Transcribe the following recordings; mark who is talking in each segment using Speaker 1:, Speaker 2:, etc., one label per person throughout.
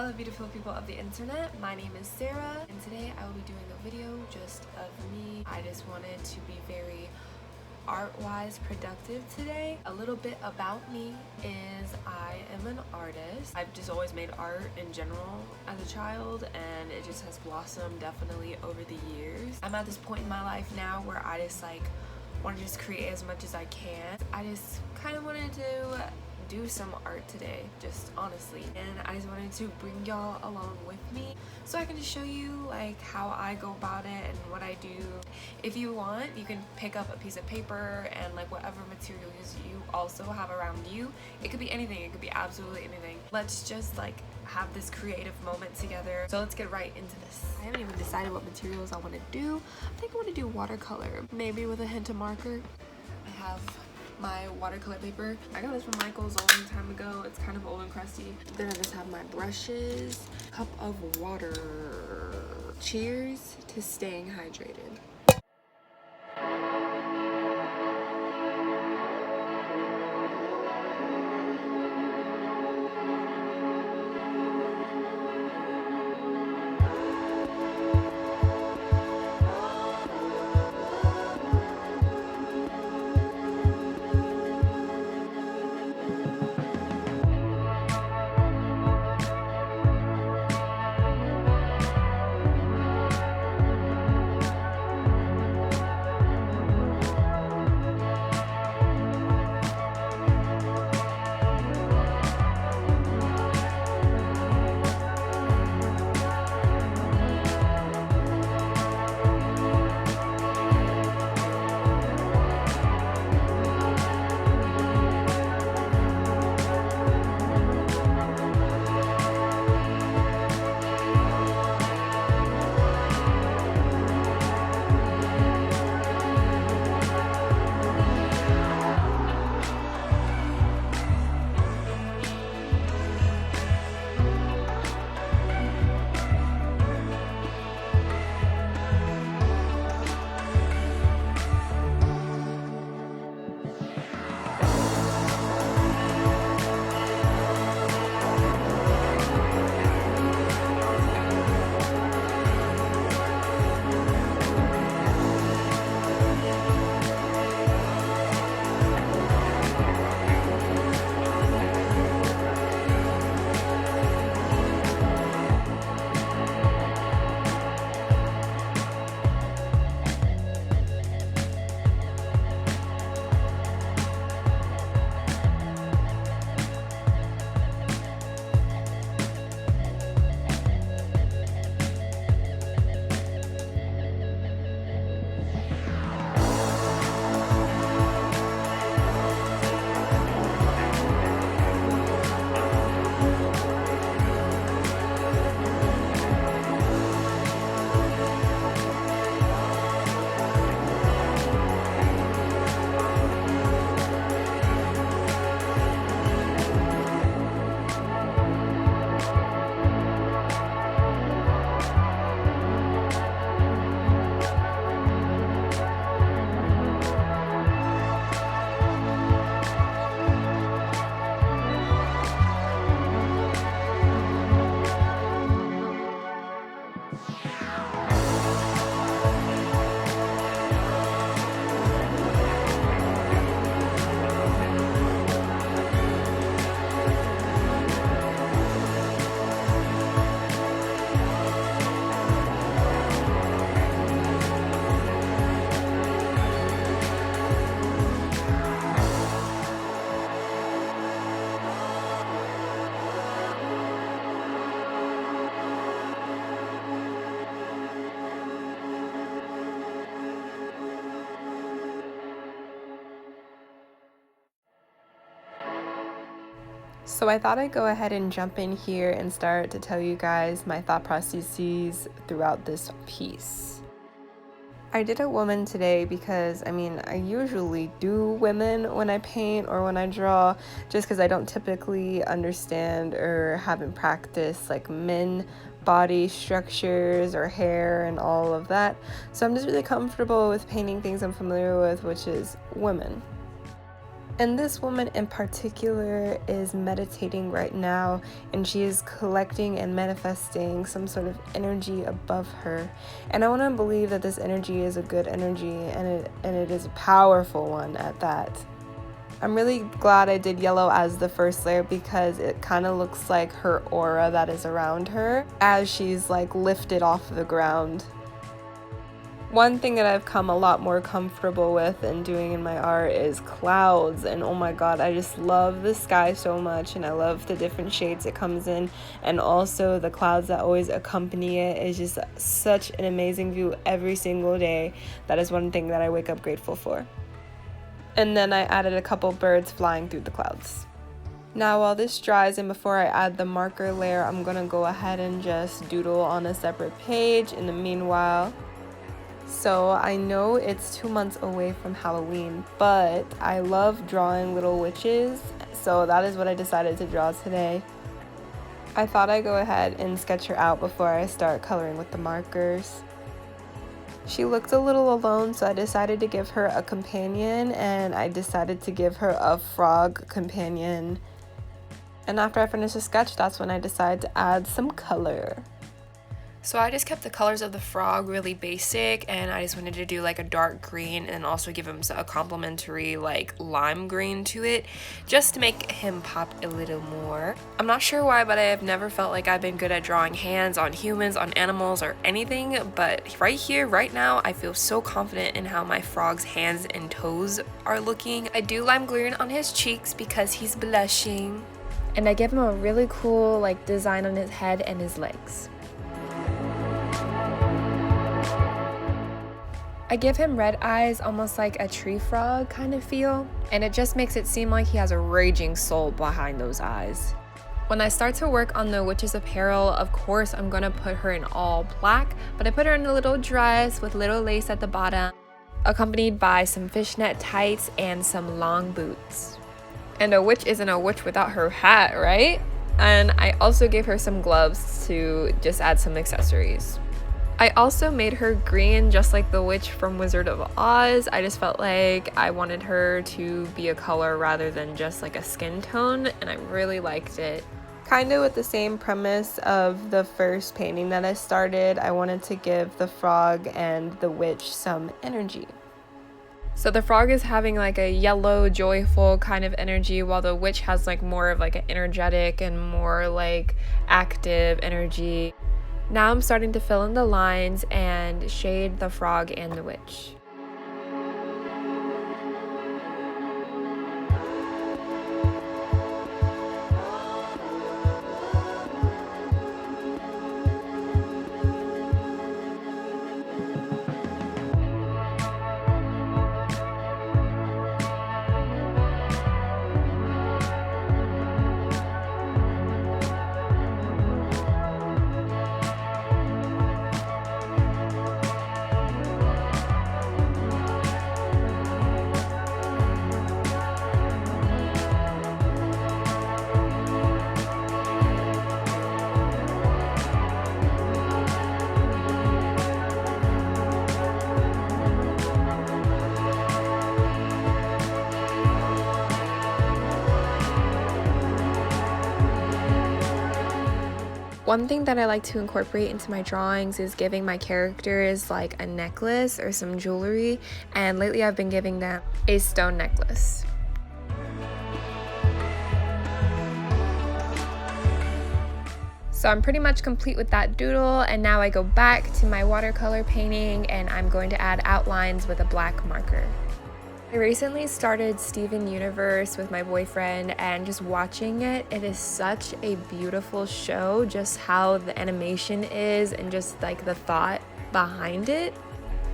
Speaker 1: Hello beautiful people of the internet, my name is Sarah and today I will be doing a video just of me. I just wanted to be very art-wise productive today. A little bit about me is I am an artist. I've just always made art in general as a child and it just has blossomed definitely over the years. I'm at this point in my life now where I just want to just create as much as I can. I just kind of wanted to do some art today, just honestly, and I just wanted to bring y'all along with me so I can just show you like how I go about it and what I do. If you want, you can pick up a piece of paper and like whatever materials you also have around you. It could be anything, it could be absolutely anything. Let's just like have this creative moment together. So let's get right into this. I haven't even decided what materials I want to do. I think I want to do watercolor, maybe with a hint of marker. I have my watercolor paper. I got this from Michael's a long time ago. It's kind of old and crusty. Then I just have my brushes, cup of water. Cheers to staying hydrated. So I thought I'd go ahead and jump in here and start to tell you guys my thought processes throughout this piece. I did a woman today because, I usually do women when I paint or when I draw, just because I don't typically understand or haven't practiced like men body structures or hair and all of that. So I'm just really comfortable with painting things I'm familiar with, which is women. And this woman in particular is meditating right now, and she is collecting and manifesting some sort of energy above her. And I want to believe that this energy is a good energy, and it is a powerful one at that. I'm really glad I did yellow as the first layer because it kind of looks like her aura that is around her as she's like lifted off the ground. One thing that I've come a lot more comfortable with and doing in my art is clouds, and oh my god, I just love the sky so much, and I love the different shades it comes in, and also the clouds that always accompany it is just such an amazing view every single day. That is one thing that I wake up grateful for. And then I added a couple birds flying through the clouds. Now while this dries and before I add the marker layer, I'm gonna go ahead and just doodle on a separate page in the meanwhile. So I know it's 2 months away from Halloween, but I love drawing little witches, so that is what I decided to draw today. I thought I'd go ahead and sketch her out before I start coloring with the markers. She looked a little alone, so I decided to give her a companion, and I decided to give her a frog companion. And after I finished the sketch, that's when I decided to add some color. So I just kept the colors of the frog really basic, and I just wanted to do like a dark green and also give him a complementary like lime green to it, just to make him pop a little more. I'm not sure why, but I have never felt like I've been good at drawing hands on humans, on animals, or anything, but right here, right now, I feel so confident in how my frog's hands and toes are looking. I do lime green on his cheeks because he's blushing, and I give him a really cool like design on his head and his legs. I give him red eyes, almost like a tree frog kind of feel, and it just makes it seem like he has a raging soul behind those eyes. When I start to work on the witch's apparel, of course I'm gonna put her in all black, but I put her in a little dress with little lace at the bottom, accompanied by some fishnet tights and some long boots. And a witch isn't a witch without her hat, right? And I also gave her some gloves to just add some accessories. I also made her green just like the witch from Wizard of Oz. I just felt like I wanted her to be a color rather than just like a skin tone, and I really liked it. Kind of with the same premise of the first painting that I started, I wanted to give the frog and the witch some energy. So the frog is having like a yellow, joyful kind of energy, while the witch has like more of like an energetic and more like active energy. Now I'm starting to fill in the lines and shade the frog and the witch. One thing that I like to incorporate into my drawings is giving my characters like a necklace or some jewelry, and lately I've been giving them a stone necklace. So I'm pretty much complete with that doodle, and now I go back to my watercolor painting and I'm going to add outlines with a black marker. I recently started Steven Universe with my boyfriend, and just watching it, it is such a beautiful show, just how the animation is and just like the thought behind it.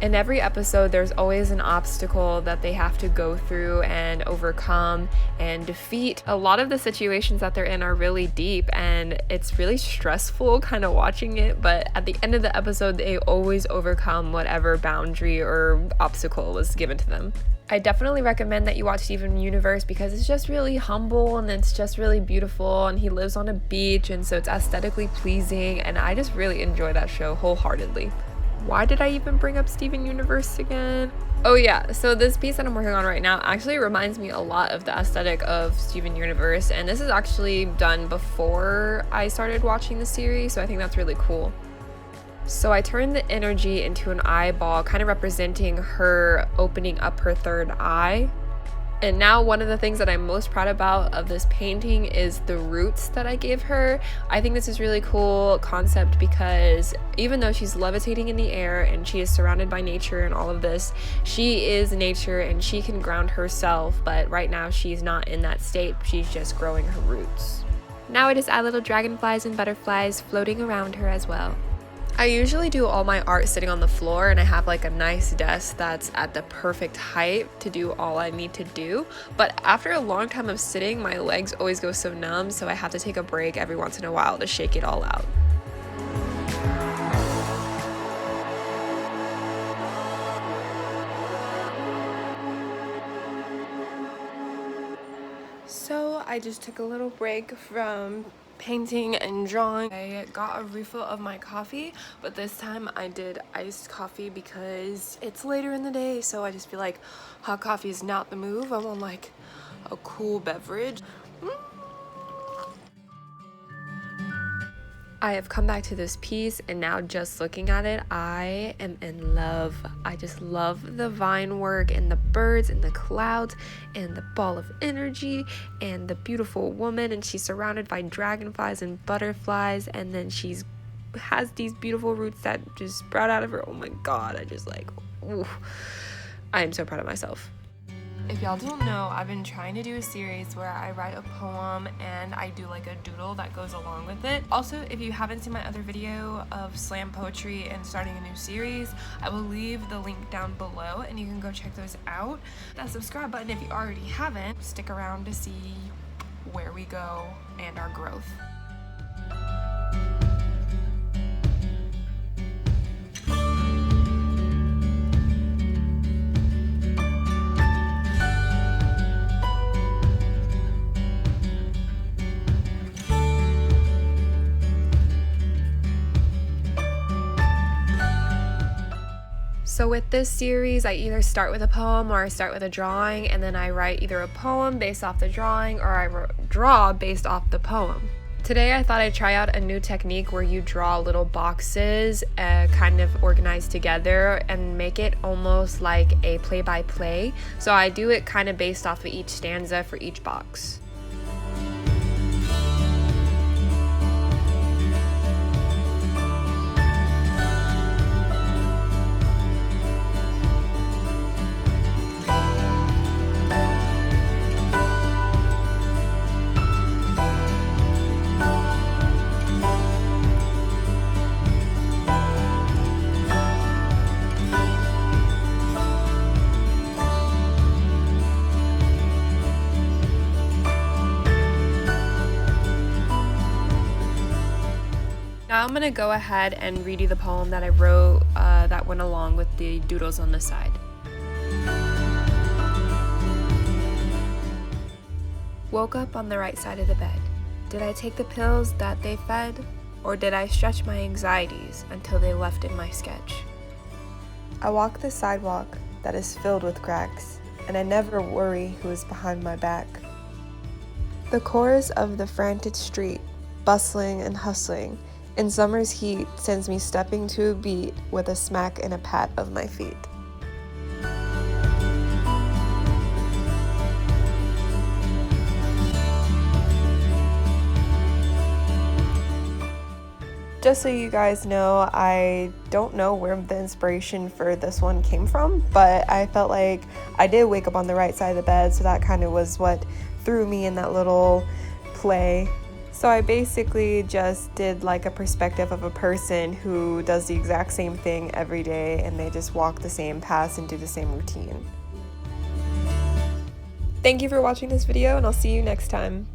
Speaker 1: In every episode, there's always an obstacle that they have to go through and overcome and defeat. A lot of the situations that they're in are really deep, and it's really stressful kind of watching it, but at the end of the episode, they always overcome whatever boundary or obstacle was given to them. I definitely recommend that you watch Steven Universe because it's just really humble and it's just really beautiful, and he lives on a beach, and so it's aesthetically pleasing, and I just really enjoy that show wholeheartedly. Why did I even bring up Steven Universe again? Oh yeah, so this piece that I'm working on right now actually reminds me a lot of the aesthetic of Steven Universe, and this is actually done before I started watching the series, so I think that's really cool. So I turned the energy into an eyeball, kind of representing her opening up her third eye. And now one of the things that I'm most proud about of this painting is the roots that I gave her. I think this is really cool concept because even though she's levitating in the air and she is surrounded by nature and all of this, she is nature and she can ground herself, but right now she's not in that state. She's just growing her roots. Now I just add little dragonflies and butterflies floating around her as well. I usually do all my art sitting on the floor, and I have like a nice desk that's at the perfect height to do all I need to do, but after a long time of sitting, my legs always go so numb, so I have to take a break every once in a while to shake it all out. So I just took a little break from painting and drawing. I got a refill of my coffee, but this time I did iced coffee because it's later in the day, so I just feel like hot coffee is not the move. I want like a cool beverage. I have come back to this piece, and now just looking at it, I am in love. I just love the vine work and the birds and the clouds and the ball of energy and the beautiful woman, and she's surrounded by dragonflies and butterflies, and then she's has these beautiful roots that just sprout out of her. Oh my god, I just like, ooh. I am so proud of myself. If y'all don't know, I've been trying to do a series where I write a poem and I do like a doodle that goes along with it. Also, if you haven't seen my other video of slam poetry and starting a new series, I will leave the link down below and you can go check those out. That subscribe button if you already haven't. Stick around to see where we go and our growth. So with this series, I either start with a poem or I start with a drawing, and then I write either a poem based off the drawing or I draw based off the poem. Today I thought I'd try out a new technique where you draw little boxes kind of organized together and make it almost like a play-by-play. So I do it kind of based off of each stanza for each box. Now I'm going to go ahead and read you the poem that I wrote that went along with the doodles on the side. Woke up on the right side of the bed. Did I take the pills that they fed? Or did I stretch my anxieties until they left in my sketch? I walk the sidewalk that is filled with cracks, and I never worry who is behind my back. The chorus of the frantic street, bustling and hustling, in summer's heat sends me stepping to a beat with a smack and a pat of my feet. Just so you guys know, I don't know where the inspiration for this one came from, but I felt like I did wake up on the right side of the bed, so that kind of was what threw me in that little play. So I basically just did like a perspective of a person who does the exact same thing every day, and they just walk the same paths and do the same routine. Thank you for watching this video, and I'll see you next time.